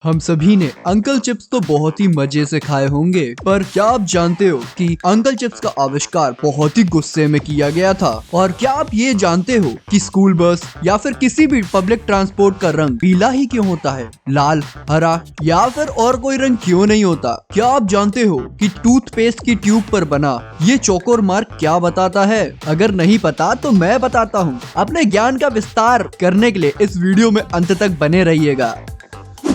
हम सभी ने अंकल चिप्स तो बहुत ही मजे से खाए होंगे, पर क्या आप जानते हो कि अंकल चिप्स का आविष्कार बहुत ही गुस्से में किया गया था। और क्या आप ये जानते हो कि स्कूल बस या फिर किसी भी पब्लिक ट्रांसपोर्ट का रंग पीला ही क्यों होता है, लाल, हरा या फिर और कोई रंग क्यों नहीं होता। क्या आप जानते हो कि टूथपेस्ट की ट्यूब पर बना ये चौकोर मार्क क्या बताता है। अगर नहीं पता तो मैं बताता हूँ। अपने ज्ञान का विस्तार करने के लिए इस वीडियो में अंत तक बने रहिएगा।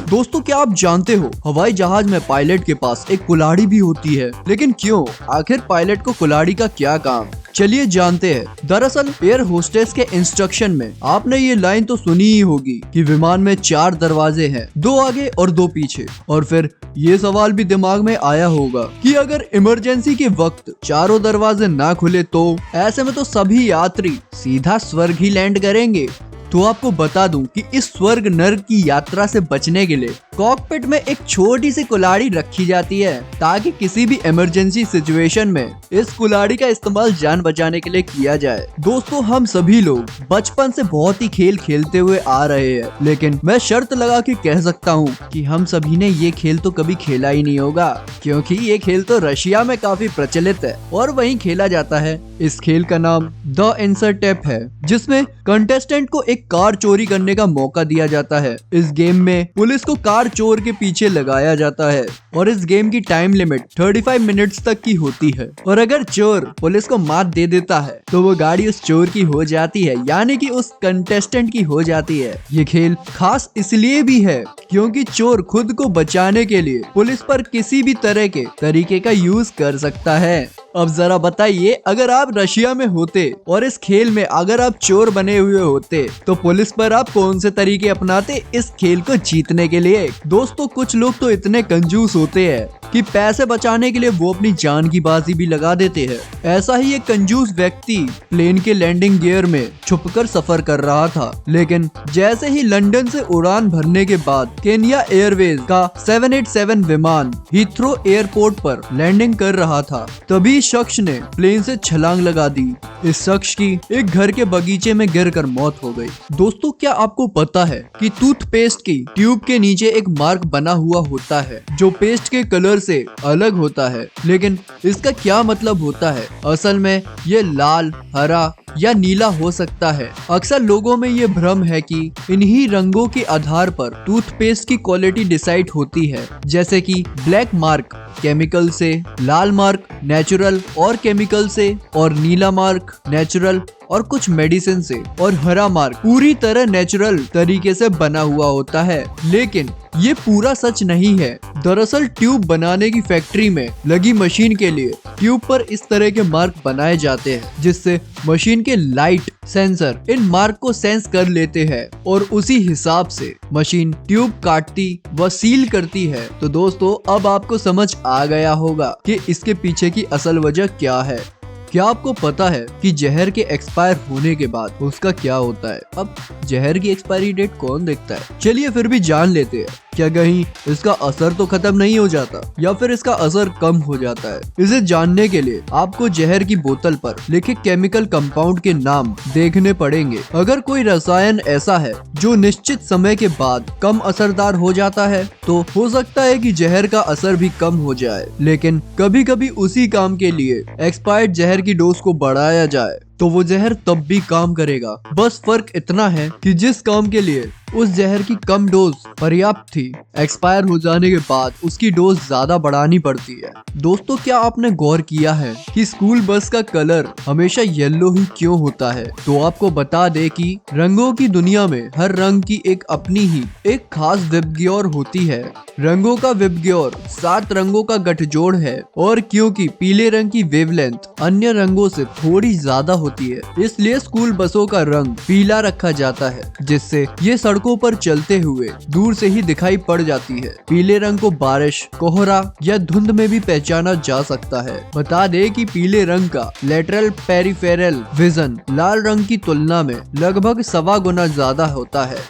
दोस्तों, क्या आप जानते हो हवाई जहाज में पायलट के पास एक कुल्हाड़ी भी होती है, लेकिन क्यों? आखिर पायलट को कुल्हाड़ी का क्या काम? चलिए जानते हैं। दरअसल एयर होस्टेस के इंस्ट्रक्शन में आपने ये लाइन तो सुनी ही होगी कि विमान में 4 दरवाजे हैं, 2 आगे और 2 पीछे। और फिर ये सवाल भी दिमाग में आया होगा कि अगर इमरजेंसी के वक्त चारों दरवाजे ना खुले तो ऐसे में तो सभी यात्री सीधा स्वर्ग ही लैंड करेंगे। तो आपको बता दूं कि इस स्वर्ग नर्क की यात्रा से बचने के लिए कॉकपिट में एक छोटी सी कुल्हाड़ी रखी जाती है, ताकि किसी भी इमरजेंसी सिचुएशन में इस कुल्हाड़ी का इस्तेमाल जान बचाने के लिए किया जाए। दोस्तों, हम सभी लोग बचपन से बहुत ही खेल खेलते हुए आ रहे हैं, लेकिन मैं शर्त लगा के कह सकता हूँ कि हम सभी ने ये खेल तो कभी खेला ही नहीं होगा, क्योंकि ये खेल तो रशिया में काफी प्रचलित है और वहीं खेला जाता है। इस खेल का नाम द आंसर टेप है, जिसमें कंटेस्टेंट को एक कार चोरी करने का मौका दिया जाता है। इस गेम में पुलिस को कार चोर के पीछे लगाया जाता है और इस गेम की टाइम लिमिट 35 मिनट्स तक की होती है। और अगर चोर पुलिस को मात दे देता है तो वो गाड़ी उस चोर की हो जाती है, यानी कि उस कंटेस्टेंट की हो जाती है। ये खेल खास इसलिए भी है क्योंकि चोर खुद को बचाने के लिए पुलिस पर किसी भी तरह के तरीके का यूज कर सकता है। अब जरा बताइए, अगर आप रशिया में होते और इस खेल में अगर आप चोर बने हुए होते तो पुलिस पर आप कौन से तरीके अपनाते इस खेल को जीतने के लिए? दोस्तों, कुछ लोग तो इतने कंजूस होते हैं कि पैसे बचाने के लिए वो अपनी जान की बाजी भी लगा देते हैं। ऐसा ही एक कंजूस व्यक्ति प्लेन के लैंडिंग गियर में छुपकर सफर कर रहा था, लेकिन जैसे ही लंदन से उड़ान भरने के बाद केनिया एयरवेज का 787 विमान हीथ्रो एयरपोर्ट पर लैंडिंग कर रहा था, तभी शख्स ने प्लेन से छलांग लगा दी। इस शख्स की एक घर के बगीचे में गिरकर मौत हो गई। दोस्तों, क्या आपको पता है कि टूथपेस्ट की ट्यूब के नीचे एक मार्क बना हुआ होता है जो पेस्ट के कलर से अलग होता है, लेकिन इसका क्या मतलब होता है? असल में ये लाल, हरा या नीला हो सकता है। अक्सर लोगों में ये भ्रम है कि इन्हीं रंगों के आधार पर टूथपेस्ट की क्वालिटी डिसाइड होती है, जैसे कि ब्लैक मार्क केमिकल से, लाल मार्क नेचुरल और केमिकल से, और नीला मार्क नेचुरल और कुछ मेडिसिन से, और हरा मार्क पूरी तरह नेचुरल तरीके से बना हुआ होता है। लेकिन ये पूरा सच नहीं है। दरअसल ट्यूब बनाने की फैक्ट्री में लगी मशीन के लिए ट्यूब पर इस तरह के मार्क बनाए जाते हैं, जिससे मशीन के लाइट सेंसर इन मार्क को सेंस कर लेते हैं और उसी हिसाब से मशीन ट्यूब काटती व सील करती है। तो दोस्तों, अब आपको समझ आ गया होगा कि इसके पीछे की असल वजह क्या है। क्या आपको पता है कि जहर के एक्सपायर होने के बाद उसका क्या होता है? अब जहर की एक्सपायरी डेट कौन देखता है? चलिए फिर भी जान लेते हैं। क्या कहीं इसका असर तो खत्म नहीं हो जाता या फिर इसका असर कम हो जाता है? इसे जानने के लिए आपको जहर की बोतल पर लिखे केमिकल कंपाउंड के नाम देखने पड़ेंगे। अगर कोई रसायन ऐसा है जो निश्चित समय के बाद कम असरदार हो जाता है तो हो सकता है कि जहर का असर भी कम हो जाए, लेकिन कभी कभी उसी काम के लिए एक्सपायर्ड जहर की डोज को बढ़ाया जाए तो वो जहर तब भी काम करेगा। बस फर्क इतना है कि जिस काम के लिए उस जहर की कम डोज पर्याप्त थी, एक्सपायर हो जाने के बाद उसकी डोज ज्यादा बढ़ानी पड़ती है। दोस्तों, क्या आपने गौर किया है कि स्कूल बस का कलर हमेशा येलो ही क्यों होता है? तो आपको बता दे कि रंगों की दुनिया में हर रंग की एक अपनी ही एक खास विबग्योर होती है। रंगों का विबग्योर 7 रंगों का गठजोड़ है, और क्योंकि पीले रंग की वेवलेंथ अन्य रंगों से थोड़ी ज्यादा होती है, इसलिए स्कूल बसों का रंग पीला रखा जाता है, जिससे ये सड़कों पर चलते हुए दूर से ही दिखाई पड़ जाती है। पीले रंग को बारिश, कोहरा या धुंध में भी पहचाना जा सकता है। बता दे कि पीले रंग का लेटरल पेरिफेरल विजन लाल रंग की तुलना में लगभग 1.25 गुना ज्यादा होता है।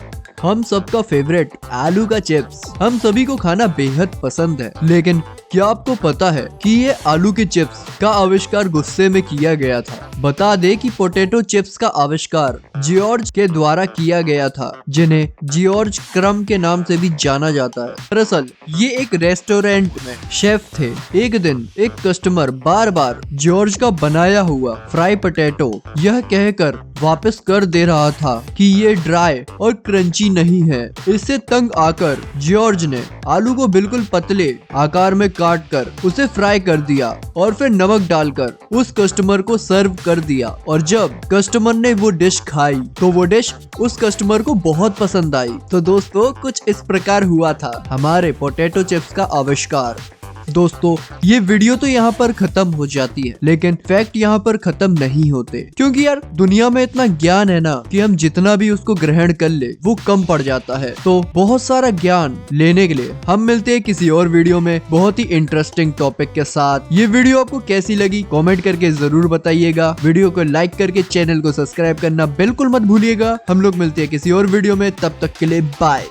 हम सबका फेवरेट आलू का चिप्स हम सभी को खाना बेहद पसंद है, लेकिन क्या आपको पता है कि ये आलू के चिप्स का आविष्कार गुस्से में किया गया था? बता दे कि पोटैटो चिप्स का आविष्कार जॉर्ज के द्वारा किया गया था, जिन्हें जॉर्ज क्रम के नाम से भी जाना जाता है। दरअसल ये एक रेस्टोरेंट में शेफ थे। एक दिन एक कस्टमर बार बार जॉर्ज का बनाया हुआ फ्राई पोटैटो यह कहकर वापस कर दे रहा था कि ये ड्राई और क्रंची नहीं है। इससे तंग आकर जॉर्ज ने आलू को बिल्कुल पतले आकार में काट कर उसे फ्राई कर दिया और फिर नमक डालकर उस कस्टमर को सर्व कर दिया। और जब कस्टमर ने वो डिश खाई तो वो डिश उस कस्टमर को बहुत पसंद आई। तो दोस्तों कुछ इस प्रकार हुआ था हमारे पोटैटो चिप्स का आविष्कार। दोस्तों ये वीडियो तो यहाँ पर खत्म हो जाती है, लेकिन फैक्ट यहाँ पर खत्म नहीं होते, क्योंकि यार दुनिया में इतना ज्ञान है ना कि हम जितना भी उसको ग्रहण कर ले वो कम पड़ जाता है। तो बहुत सारा ज्ञान लेने के लिए हम मिलते हैं किसी और वीडियो में बहुत ही इंटरेस्टिंग टॉपिक के साथ। ये वीडियो आपको कैसी लगी कॉमेंट करके जरूर बताइएगा। वीडियो को लाइक करके चैनल को सब्सक्राइब करना बिल्कुल मत भूलिएगा। हम लोग मिलते हैं किसी और वीडियो में, तब तक के लिए बाय।